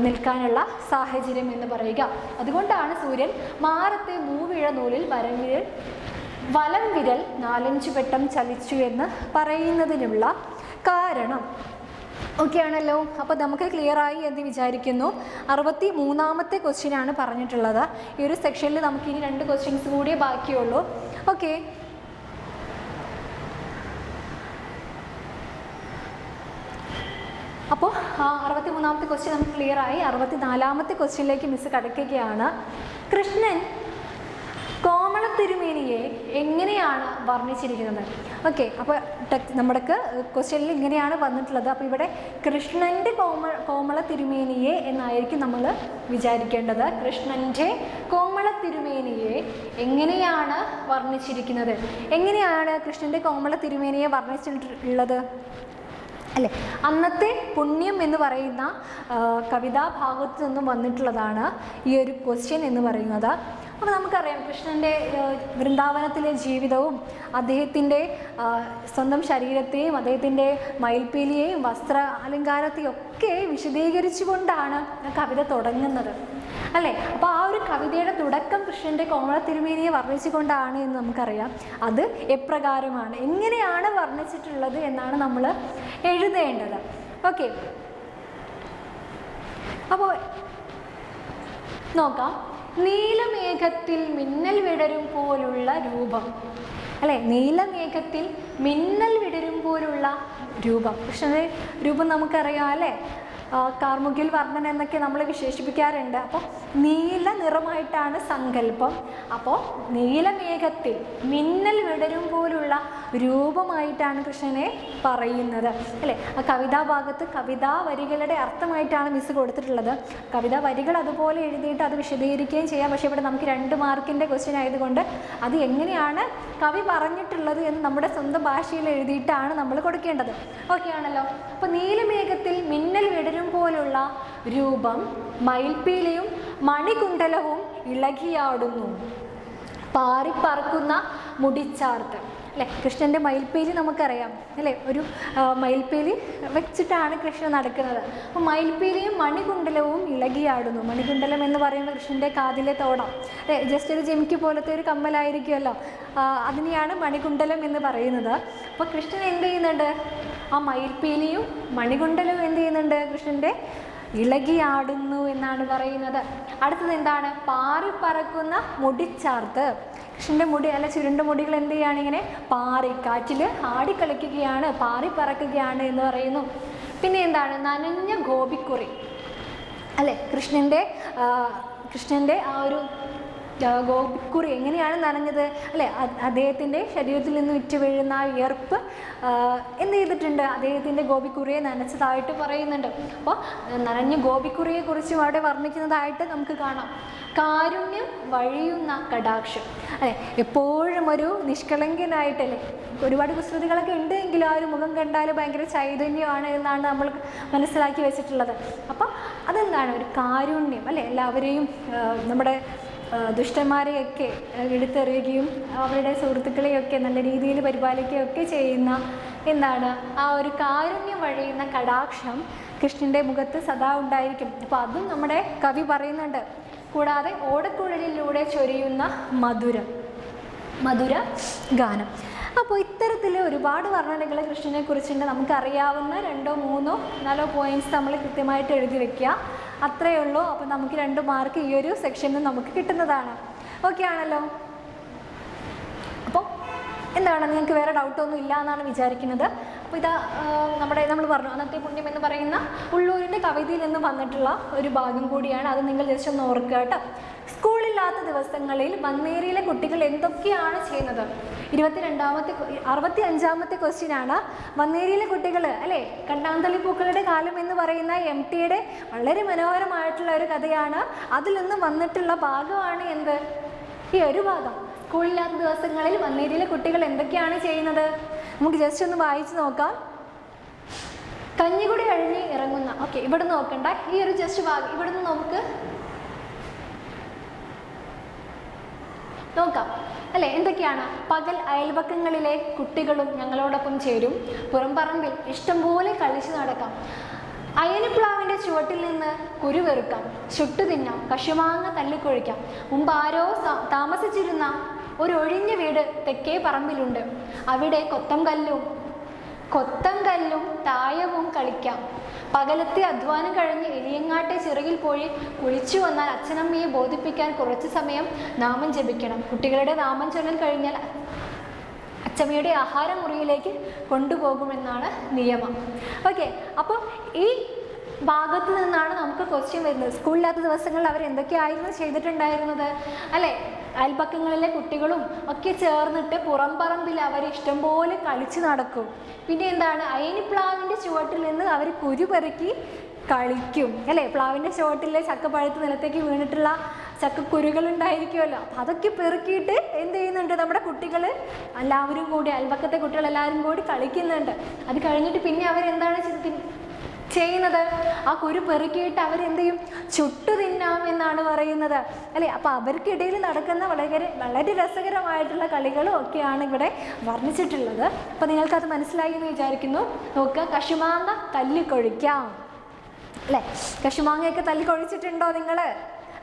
നിൽക്കാനുള്ള സാഹചര്യം എന്ന് പറയുക. അതുകൊണ്ടാണ് സൂര്യൻ മാറത്തെ മൂവിഴ നൂലിൽ വലം വിരൽ 4-5 വട്ടം ചലിച്ചു എന്ന് പറയുന്നതിനുള്ള കാരണം. ഓക്കെ ആണല്ലോ. അപ്പോൾ നമുക്ക് ക്ലിയർ ആയി എന്ന് വിചാരിക്കുന്നു. 63ാമത്തെ ക്വസ്റ്റ്യനാണ് പറഞ്ഞിട്ടുള്ളത്. ഈ ഒരു സെക്ഷനിൽ നമുക്കിനി 2 ക്വസ്റ്റ്യൻസ് കൂടിയേ ബാക്കിയുള്ളൂ. ഓക്കെ, അപ്പോൾ 63ാമത്തെ ക്വസ്റ്റ്യൻ നമുക്ക് ക്ലിയർ ആയി. 64ാമത്തെ ക്വസ്റ്റ്യനിലേക്ക് മിസ് കടക്കുകയാണ്. കൃഷ്ണൻ കോമള തിരുമേനിയെ എങ്ങനെയാണ് വർണ്ണിച്ചിരിക്കുന്നത്? ഓക്കെ, അപ്പോൾ നമ്മുടെ ക്വസ്റ്റ്യനിൽ ഇങ്ങനെയാണ് വന്നിട്ടുള്ളത്. അപ്പോൾ ഇവിടെ കൃഷ്ണൻ്റെ കോമള തിരുമേനിയെ എന്നായിരിക്കും നമ്മൾ വിചാരിക്കേണ്ടത്. കൃഷ്ണൻ്റെ കോമള തിരുമേനിയെ എങ്ങനെയാണ് വർണ്ണിച്ചിരിക്കുന്നത്? എങ്ങനെയാണ് കൃഷ്ണൻ്റെ കോമള തിരുമേനിയെ വർണ്ണിച്ചിട്ടുള്ളത്? അല്ലേ, അന്നത്തെ പുണ്യം എന്ന് പറയുന്ന കവിതാഭാഗത്ത് നിന്നും വന്നിട്ടുള്ളതാണ് ഈ ഒരു ക്വസ്റ്റ്യൻ എന്ന് പറയുന്നത്. അപ്പോൾ നമുക്കറിയാം കൃഷ്ണൻ്റെ വൃന്ദാവനത്തിലെ ജീവിതവും അദ്ദേഹത്തിൻ്റെ സ്വന്തം ശരീരത്തെയും അദ്ദേഹത്തിൻ്റെ മയിൽപ്പീലിയെയും വസ്ത്ര അലങ്കാരത്തെയും ഒക്കെ വിശദീകരിച്ചുകൊണ്ടാണ് കവിത തുടങ്ങുന്നത്. അല്ലേ, അപ്പോൾ ആ ഒരു കവിതയുടെ തുടക്കം കൃഷ്ണൻ്റെ കോമള തിരുമേനിയെ വർണ്ണിച്ചുകൊണ്ടാണ് എന്ന് നമുക്കറിയാം. അത് എപ്രകാരമാണ്, എങ്ങനെയാണ് വർണ്ണിച്ചിട്ടുള്ളത് എന്നാണ് നമ്മൾ എഴുതേണ്ടത്. ഓക്കെ, അപ്പോൾ നോക്കാം. നീലമേഘത്തിൽ മിന്നൽ വിടരും പോലുള്ള രൂപം. അല്ലേ, നീലമേഘത്തിൽ മിന്നൽ വിടരും പോലുള്ള രൂപം. കൃഷ്ണൻ്റെ രൂപം നമുക്കറിയാം അല്ലേ. കാർമുകിൽ വർണ്ണൻ എന്നൊക്കെ നമ്മൾ വിശേഷിപ്പിക്കാറുണ്ട്. അപ്പോൾ നീല നിറമായിട്ടാണ് സങ്കല്പം. അപ്പോൾ നീലമേഘത്തിൽ മിന്നൽ വിടരും പോലുള്ള രൂപമായിട്ടാണ് കൃഷ്ണനെ പറയുന്നത് അല്ലേ. ആ കവിതാഭാഗത്ത് കവിതാ വരികളുടെ അർത്ഥമായിട്ടാണ് മിസ് കൊടുത്തിട്ടുള്ളത്. കവിതാ വരികൾ അതുപോലെ എഴുതിയിട്ട് അത് വിശദീകരിക്കുകയും ചെയ്യാം. പക്ഷേ ഇവിടെ നമുക്ക് 2 മാർക്കിൻ്റെ ക്വസ്റ്റ്യൻ ആയതുകൊണ്ട് അത് എങ്ങനെയാണ് കവി പറഞ്ഞിട്ടുള്ളത് എന്ന് നമ്മുടെ സ്വന്തം ഭാഷയിൽ എഴുതിയിട്ടാണ് നമ്മൾ കൊടുക്കേണ്ടത്. ഓക്കെ ആണല്ലോ. അപ്പോൾ നീലമേഘത്തിൽ മിന്നൽ വിടരും പോലുള്ള രൂപം, മയിൽപ്പീലിയും മണികുണ്ടലവും ഇളകിയാടുന്നു, പാറിപ്പറക്കുന്ന മുടിച്ചാർത്ത് അല്ലേ. കൃഷ്ണൻ്റെ മയിൽപ്പീലി നമുക്കറിയാം അല്ലേ. ഒരു മയിൽപ്പീലി വെച്ചിട്ടാണ് കൃഷ്ണൻ നടക്കുന്നത്. അപ്പോൾ മയിൽപ്പീലിയും മണികുണ്ടലവും ഇളകിയാടുന്നു. മണികുണ്ടലം എന്ന് പറയുമ്പോൾ കൃഷ്ണൻ്റെ കാതിലെ തോടം അല്ലേ, ജസ്റ്റ് ഒരു ജിമിക്ക് പോലത്തെ ഒരു കമ്മലായിരിക്കുമല്ലോ, അതിനെയാണ് മണികുണ്ടലം എന്ന് പറയുന്നത്. അപ്പോൾ കൃഷ്ണൻ എന്ത് ചെയ്യുന്നുണ്ട്? ആ മയിൽപ്പീലിയും മണികുണ്ടലവും എന്ത് ചെയ്യുന്നുണ്ട്? കൃഷ്ണൻ്റെ ഇളകിയാടുന്നു എന്നാണ് പറയുന്നത്. അടുത്തത് എന്താണ്? പാറിപ്പറക്കുന്ന മുടിച്ചാർത്ത്. കൃഷ്ണൻ്റെ മുടി അല്ല ചുരുണ്ട മുടികൾ എന്ത് ചെയ്യുകയാണ്? ഇങ്ങനെ പാറി കാറ്റിൽ ആടിക്കളിക്കുകയാണ്, പാറിപ്പറക്കുകയാണ് എന്ന് പറയുന്നു. പിന്നെ എന്താണ്? നനഞ്ഞ ഗോപിക്കുറി അല്ലേ. കൃഷ്ണൻ്റെ ആ ഒരു ഗോപിക്കുറി എങ്ങനെയാണ് നനഞ്ഞത് അല്ലേ? അദ്ദേഹത്തിൻ്റെ ശരീരത്തിൽ നിന്ന് വിറ്റ് വീഴുന്ന ആ വിയർപ്പ് എന്ത് ചെയ്തിട്ടുണ്ട്? അദ്ദേഹത്തിൻ്റെ ഗോപിക്കുറിയെ നനച്ചതായിട്ട് പറയുന്നുണ്ട്. അപ്പോൾ നനഞ്ഞ ഗോപിക്കുറിയെക്കുറിച്ചും അവിടെ വർണ്ണിക്കുന്നതായിട്ട് നമുക്ക് കാണാം. കാരുണ്യം വഴിയുന്ന കടാക്ഷം അല്ലേ. എപ്പോഴും ഒരു നിഷ്കളങ്കനായിട്ടല്ലേ. ഒരുപാട് കുസൃതികളൊക്കെ ഉണ്ട് എങ്കിലും ആ ഒരു മുഖം കണ്ടാൽ ഭയങ്കര ചൈതന്യമാണ് എന്നാണ് നമ്മൾ മനസ്സിലാക്കി വെച്ചിട്ടുള്ളത്. അപ്പോൾ അതെന്താണ്? ഒരു കാരുണ്യം അല്ലേ. എല്ലാവരെയും നമ്മുടെ ദുഷ്ടന്മാരെയൊക്കെ എടുത്തെറിയുകയും അവരുടെ സുഹൃത്തുക്കളെയൊക്കെ നല്ല രീതിയിൽ പരിപാലിക്കുകയൊക്കെ ചെയ്യുന്ന എന്താണ്? ആ ഒരു കാരുണ്യം വഴിയുന്ന കടാക്ഷം കൃഷ്ണൻ്റെ മുഖത്ത് സദാ ഉണ്ടായിരിക്കും. അപ്പോൾ അതും നമ്മുടെ കവി പറയുന്നുണ്ട്. കൂടാതെ ഓടക്കുഴലിലൂടെ ചൊരിയുന്ന മധുര ഗാനം. അപ്പോൾ ഇത്തരത്തിൽ ഒരുപാട് വർണ്ണനകൾ കൃഷ്ണനെ കുറിച്ചുണ്ട്. നമുക്കറിയാവുന്ന 2, 3, 4 പോയിൻറ്റ്സ് നമ്മൾ കൃത്യമായിട്ട് എഴുതി വെക്കുക, അത്രയേ ഉള്ളൂ. അപ്പോൾ നമുക്ക് 2 മാർക്ക് ഈ ഒരു സെക്ഷനിൽ നമുക്ക് കിട്ടുന്നതാണ്. ഓക്കെ ആണല്ലോ. അപ്പോൾ എന്താണ്, നിങ്ങൾക്ക് വേറെ ഡൗട്ടൊന്നും ഇല്ല എന്നാണ് വിചാരിക്കുന്നത്. അപ്പോൾ ഇതാ നമ്മൾ പറഞ്ഞു അന്നത്തെ പുണ്യം എന്ന് പറയുന്ന ഉള്ളൂരിൻ്റെ കവിതയിൽ നിന്ന് വന്നിട്ടുള്ള ഒരു ഭാഗം കൂടിയാണ്. അത് നിങ്ങൾ ജസ്റ്റ് ഒന്ന് ഓർക്കുക കേട്ടോ. സ്കൂളില്ലാത്ത ദിവസങ്ങളിൽ മന്നേരിയിലെ കുട്ടികൾ എന്തൊക്കെയാണ് ചെയ്യുന്നത്? 65ാമത്തെ ക്വസ്റ്റ്യനാണ്. മന്നേരിയിലെ കുട്ടികൾ അല്ലേ, കണ്ണാന്തളി പൂക്കളുടെ കാലം എന്ന് പറയുന്ന MTയുടെ വളരെ മനോഹരമായിട്ടുള്ള ഒരു കഥയാണ്. അതിൽ നിന്ന് വന്നിട്ടുള്ള ഭാഗമാണ് എന്ത്? ഈ ഒരു ഭാഗം. സ്കൂളില്ലാത്ത ദിവസങ്ങളിൽ മന്നേരിയിലെ കുട്ടികൾ എന്തൊക്കെയാണ് ചെയ്യുന്നത്? നമുക്ക് ജസ്റ്റ് ഒന്ന് വായിച്ച് നോക്കാം. കഞ്ഞികുടി കഴിഞ്ഞ് ഇറങ്ങുന്ന, ഓക്കെ ഇവിടെ നോക്കണ്ട, ഈ ഒരു ജസ്റ്റ് ഭാഗം ഇവിടുന്ന് നമുക്ക് നോക്കാം അല്ലേ. എന്തൊക്കെയാണ്? പകൽ അയൽപക്കങ്ങളിലെ കുട്ടികളും ഞങ്ങളോടൊപ്പം ചേരും, പുറംപറമ്പിൽ ഇഷ്ടംപോലെ കളിച്ചു നടക്കാം, അയനിപ്ലാവിൻ്റെ ചുവട്ടിൽ നിന്ന് കുരുവെറുക്കാം, ചുട്ടു തിന്നാം, കശുമാങ്ങ തല്ലിക്കൊഴിക്കാം. മുമ്പ് ആരോ താമസിച്ചിരുന്ന ഒരു ഒഴിഞ്ഞ വീട് തെക്കേ പറമ്പിലുണ്ട്. അവിടെ കൊത്തം കല്ലും തായവും കളിക്കാം. പകലത്തെ അധ്വാനം കഴിഞ്ഞ് എലിയങ്ങാട്ടെ ചിറകിൽ പോയി കുളിച്ചു വന്നാൽ അച്ഛനമ്മയെ ബോധിപ്പിക്കാൻ കുറച്ച് സമയം നാമം ജപിക്കണം. കുട്ടികളുടെ നാമം ചൊല്ലൽ കഴിഞ്ഞാൽ അച്ചമ്മയുടെ ആഹാരമുറിയിലേക്ക് കൊണ്ടുപോകുമെന്നാണ് നിയമം. ഓക്കെ, അപ്പോൾ ഈ ഭാഗത്ത് നിന്നാണ് നമുക്ക് ക്വസ്റ്റ്യൻ വരുന്നത്. സ്കൂളില്ലാത്ത ദിവസങ്ങളിൽ അവർ എന്തൊക്കെയായിരുന്നു ചെയ്തിട്ടുണ്ടായിരുന്നത് അല്ലേ? അയൽപക്കങ്ങളിലെ കുട്ടികളും ഒക്കെ ചേർന്നിട്ട് പുറംപറമ്പിൽ അവർ ഇഷ്ടംപോലെ കളിച്ചു നടക്കും. പിന്നെ എന്താണ്? അയനിപ്ലാവിൻ്റെ ചുവട്ടിൽ നിന്ന് അവർ കുരുപെറുക്കി കളിക്കും അല്ലേ. പ്ലാവിൻ്റെ ചുവട്ടിലെ ചക്കപ്പഴുത്ത് നിലത്തേക്ക് വീണിട്ടുള്ള ചക്കക്കുരുകൾ ഉണ്ടായിരിക്കുമല്ലോ, അപ്പം അതൊക്കെ പെറുക്കിയിട്ട് എന്ത് ചെയ്യുന്നുണ്ട്? നമ്മുടെ കുട്ടികൾ എല്ലാവരും കൂടി, അയൽപക്കത്തെ കുട്ടികൾ എല്ലാവരും കൂടി കളിക്കുന്നുണ്ട്. അത് കഴിഞ്ഞിട്ട് പിന്നെ അവരെന്താണ് ചെയ്യുന്നത്? ആ കുരു പെറുക്കിയിട്ട് അവരെന്ത് ചെയ്യും? ചുട്ടു തിന്നാം എന്നാണ് പറയുന്നത് അല്ലേ. അപ്പോൾ അവർക്കിടയിൽ നടക്കുന്ന വളരെ രസകരമായിട്ടുള്ള കളികളും ഒക്കെയാണ് ഇവിടെ വർണ്ണിച്ചിട്ടുള്ളത്. അപ്പോൾ നിങ്ങൾക്കത് മനസ്സിലായി എന്ന് വിചാരിക്കുന്നു. നോക്കുക, കശുമാങ്ങ തല്ലിക്കൊഴിക്കാം അല്ലേ. കശുമാങ്ങയൊക്കെ തല്ലിക്കൊഴിച്ചിട്ടുണ്ടോ നിങ്ങൾ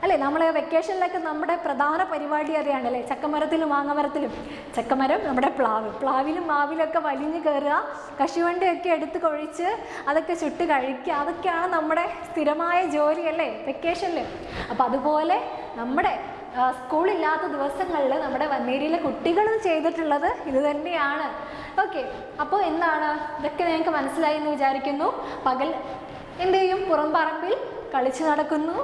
അല്ലേ? നമ്മൾ വെക്കേഷനിലൊക്കെ നമ്മുടെ പ്രധാന പരിപാടി അറിയാണല്ലേ, ചക്കമരത്തിലും മാങ്ങമരത്തിലും. ചക്കമരം നമ്മുടെ പ്ലാവിലും മാവിലൊക്കെ വലിഞ്ഞു കയറുക, കശുവണ്ടിയൊക്കെ എടുത്ത് കൊഴിച്ച് അതൊക്കെ ചുട്ട് കഴിക്കുക, അതൊക്കെയാണ് നമ്മുടെ സ്ഥിരമായ ജോലി അല്ലേ വെക്കേഷനിൽ. അപ്പോൾ അതുപോലെ നമ്മുടെ സ്കൂളില്ലാത്ത ദിവസങ്ങളിൽ നമ്മുടെ വന്നേരിയിലെ കുട്ടികളും ചെയ്തിട്ടുള്ളത് ഇത് തന്നെയാണ്. ഓക്കെ, അപ്പോൾ എന്താണ്? ഇതൊക്കെ നിങ്ങൾക്ക് മനസ്സിലായി എന്ന് വിചാരിക്കുന്നു. പകൽ എന്ത് ചെയ്യും? പുറം പറമ്പിൽ കളിച്ചു നടക്കുന്നു,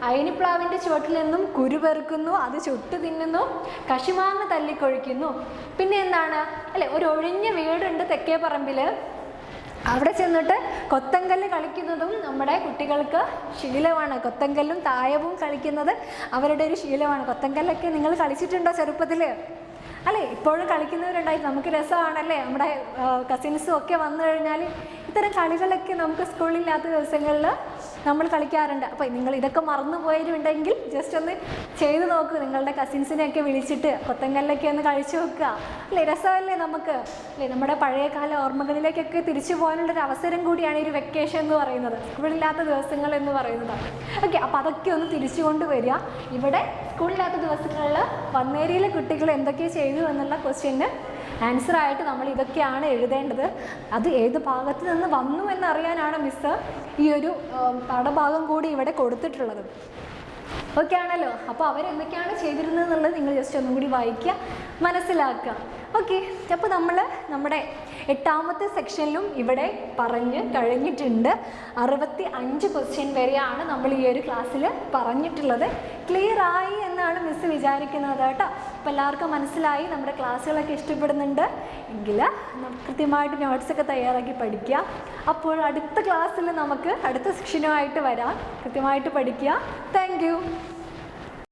അയനിപ്ലാവിൻ്റെ ചുവട്ടിൽ നിന്നും കുരു പെറുക്കുന്നു, അത് ചുട്ടു തിന്നുന്നു, കശുമാങ്ങ തല്ലിക്കൊഴിക്കുന്നു. പിന്നെ എന്താണ് അല്ലേ, ഒരു ഒഴിഞ്ഞ വീടുണ്ട് തെക്കേ പറമ്പിൽ, അവിടെ ചെന്നിട്ട് കൊത്തങ്കല്ല് കളിക്കുന്നതും നമ്മുടെ കുട്ടികൾക്ക് ശീലമാണ്. കൊത്തങ്കല്ലും തായവും കളിക്കുന്നത് അവരുടെ ഒരു ശീലമാണ്. കൊത്തങ്കല്ലൊക്കെ നിങ്ങൾ കളിച്ചിട്ടുണ്ടോ ചെറുപ്പത്തിൽ? അല്ലേ, ഇപ്പോഴും കളിക്കുന്നവരുണ്ടായി. നമുക്ക് രസമാണല്ലേ, നമ്മുടെ കസിൻസും ഒക്കെ വന്നു കഴിഞ്ഞാൽ ഇത്തരം കളികളൊക്കെ നമുക്ക് സ്കൂളില്ലാത്ത ദിവസങ്ങളിൽ നമ്മൾ കളിക്കാറുണ്ട്. അപ്പോൾ നിങ്ങൾ ഇതൊക്കെ മറന്നു പോയവരുണ്ടെങ്കിൽ ജസ്റ്റ് ഒന്ന് ചെയ്ത് നോക്കൂ. നിങ്ങളുടെ കസിൻസിനെയൊക്കെ വിളിച്ചിട്ട് കൊത്തങ്കല്ലൊക്കെ ഒന്ന് കളിച്ചു നോക്കുക. അല്ലേ, രസമല്ലേ നമുക്ക്? അല്ലേ, നമ്മുടെ പഴയകാല ഓർമ്മകളിലേക്കൊക്കെ തിരിച്ചു പോകാനുള്ളൊരു അവസരം കൂടിയാണ് ഈ ഒരു വെക്കേഷൻ എന്ന് പറയുന്നത്, സ്കൂളില്ലാത്ത ദിവസങ്ങൾ എന്ന് പറയുന്നത്. ഓക്കെ, അപ്പോൾ അതൊക്കെ ഒന്ന് തിരിച്ചു കൊണ്ടുവരിക. ഇവിടെ സ്കൂളില്ലാത്ത ദിവസങ്ങളിൽ വന്നേരിയിലെ കുട്ടികൾ എന്തൊക്കെ ചെയ്തു എന്നുള്ള ക്വസ്റ്റ്യന് ആൻസറായിട്ട് നമ്മൾ ഇതൊക്കെയാണ് എഴുതേണ്ടത്. അത് ഏത് ഭാഗത്ത് നിന്ന് വന്നു എന്നറിയാനാണ് മിസ്സ് ഈ ഒരു പാഠഭാഗം കൂടി ഇവിടെ കൊടുത്തിട്ടുള്ളത്. ഓക്കെ ആണല്ലോ. അപ്പോൾ അവരെന്തൊക്കെയാണ് ചെയ്തിരുന്നത് എന്നുള്ളത് നിങ്ങൾ ജസ്റ്റ് ഒന്നും കൂടി വായിക്കുക, മനസ്സിലാക്കുക. ഓക്കെ, അപ്പോൾ നമ്മൾ നമ്മുടെ 8ാമത്തെ സെക്ഷനിലും ഇവിടെ പറഞ്ഞ് കഴിഞ്ഞിട്ടുണ്ട്. 65 ക്വസ്റ്റ്യൻ വരെയാണ് നമ്മൾ ഈ ഒരു ക്ലാസ്സിൽ പറഞ്ഞിട്ടുള്ളത്. ക്ലിയർ ആയി എന്നാണ് മിസ്സ് വിചാരിക്കുന്നത് കേട്ടോ. അപ്പോൾ എല്ലാവർക്കും മനസ്സിലായി, നമ്മുടെ ക്ലാസ്സുകളൊക്കെ ഇഷ്ടപ്പെടുന്നുണ്ട് എങ്കിൽ കൃത്യമായിട്ട് നോട്ട്സൊക്കെ തയ്യാറാക്കി പഠിക്കുക. അപ്പോൾ അടുത്ത ക്ലാസ്സിൽ നമുക്ക് അടുത്ത സെക്ഷനുമായിട്ട് വരാം. കൃത്യമായിട്ട് പഠിക്കുക. Thank you.